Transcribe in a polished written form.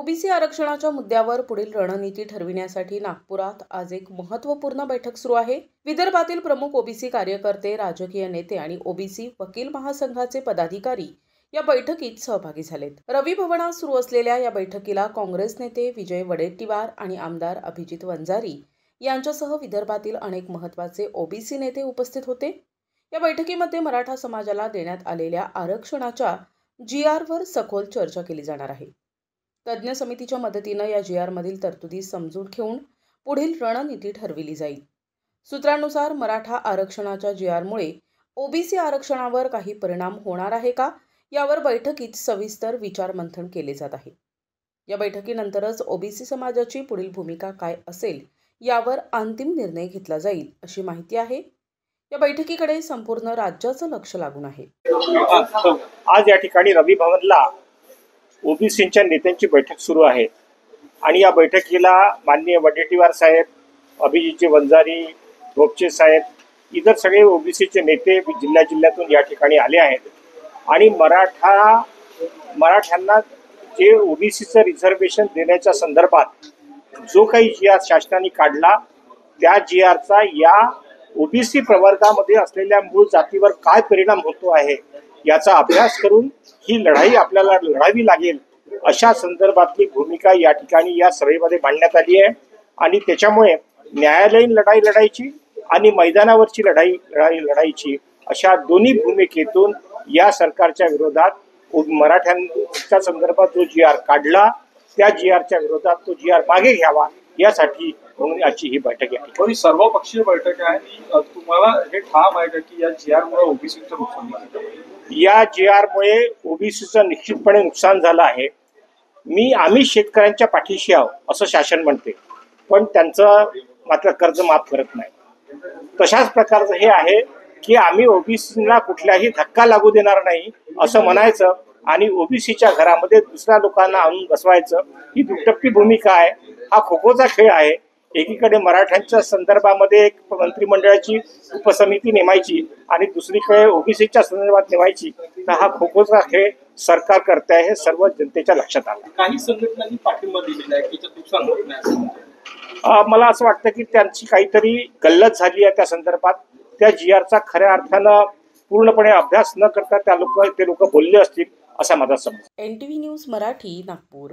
OBC आरक्षणाच्या मुद्द्यावर पुढील रणनीती ठरविण्यासाठी नागपुरात आज एक महत्त्वपूर्ण बैठक सुरू आहे। विदर्भातील प्रमुख ओबीसी कार्यकर्ते, राजकीय नेते आणि ओबीसी वकील महासंघाचे पदाधिकारी या बैठकीत सहभागी झालेत। रवी भवनात सुरू असलेल्या या बैठकीला काँग्रेस नेते विजय वडेट्टीवार आणि आमदार अभिजित वंजारी यांच्यासह विदर्भातील अनेक महत्त्वाचे ओबीसी नेते उपस्थित होते। या बैठकीमध्ये मराठा समाजाला देण्यात आलेल्या आरक्षणाच्या जीआरवर सखोल चर्चा केली जाणार आहे। तज्ञ समितीच्या मदतीने या जीआरमधील तरतुदी समजून घेऊन पुढील रणनीती ठरविली जाईल। सूत्रांनुसार मराठा आरक्षणाच्या जीआरमुळे ओबीसी आरक्षणावर काही परिणाम होणार आहे का, यावर बैठकीत सविस्तर विचारमंथन केले जात आहे। या बैठकीनंतरच ओबीसी समाजाची पुढील भूमिका काय असेल यावर अंतिम निर्णय घेतला जाईल, अशी माहिती आहे। या बैठकीकडे संपूर्ण राज्याचं लक्ष लागून आहे। आज या ठिकाणी रवी भवनला ओबीसीच्या नेत्यांची बैठक सुरू आहे आणि या बैठकीला माननीय वडेट्टीवार साहेब, अभिजितजी वंजारी, गोपचे साहेब, इतर सगळे ओबीसीचे नेते जिल्ह्यातून या ठिकाणी आले आहेत आणि मराठ्यांना जे ओबीसीचं रिझर्वेशन देण्याच्या संदर्भात जो काही जीआर शासनाने काढला त्या जीआरचा या ओबीसी प्रवर्गामध्ये असलेल्या मूळ जातीवर काय परिणाम होतो आहे याचा अभ्यास करून ही लढाई आपल्याला लढावी लागेल अशा संदर्भातली भूमिका या ठिकाणी या सभेमध्ये मांडण्यात आली आहे आणि त्याच्यामुळे न्यायालयीन लढाई लढायची आणि मैदानावरची लढाईची अशा दोन्ही भूमिकेतून या सरकारच्या विरोधात मराठ्यांच्या संदर्भात जो जीआर काढला त्या जीआरच्या विरोधात तो जीआर मागे घ्यावा यासाठी म्हणून याची ही बैठक आहे। सर्वपक्षीय बैठक आहे। तुम्हाला हे ठाम आहे का की या जीआरमुळे ओबीसीचं नुकसान झालं? या जीआरमुळे ओबीसीचं निश्चितपणे नुकसान झालं आहे। आम्ही शेतकऱ्यांच्या पाठीशी आहोत असं शासन म्हणते, पण त्यांचं मात्र कर्ज माफ करत नाही। तशाच प्रकारचं हे आहे की आम्ही ओबीसीला कुठलाही धक्का लागू देणार नाही असं म्हणायचं आणि ओबीसीच्या घरामध्ये दुसऱ्या लोकांना आणून बसवायचं, ही दुटप्पी भूमिका आहे। हा खो-खोचा खेळ आहे। एकीकडे मराठ्यांच्या संदर्भामध्ये एक मंत्रिमंडळाची उपसमिती नेमायची आणि दुसरीकडे ओबीसीच्या संदर्भात नेमायची, तर हा खो-खोचा खेळ सरकार करते आहे, हे सर्व जनतेच्या लक्षात आलं। काही संघटनांनी पाठिंबा दिलेला आहे की नुकसान होत नाही। मला असं वाटतं की त्यांची काहीतरी गल्लत झाली आहे त्या संदर्भात। त्या जीआरचा खऱ्या अर्थानं पूर्णपणे अभ्यास न करता ते लोक बोलले असतील असा माझा समज। NTV news Marathi, Nagpur.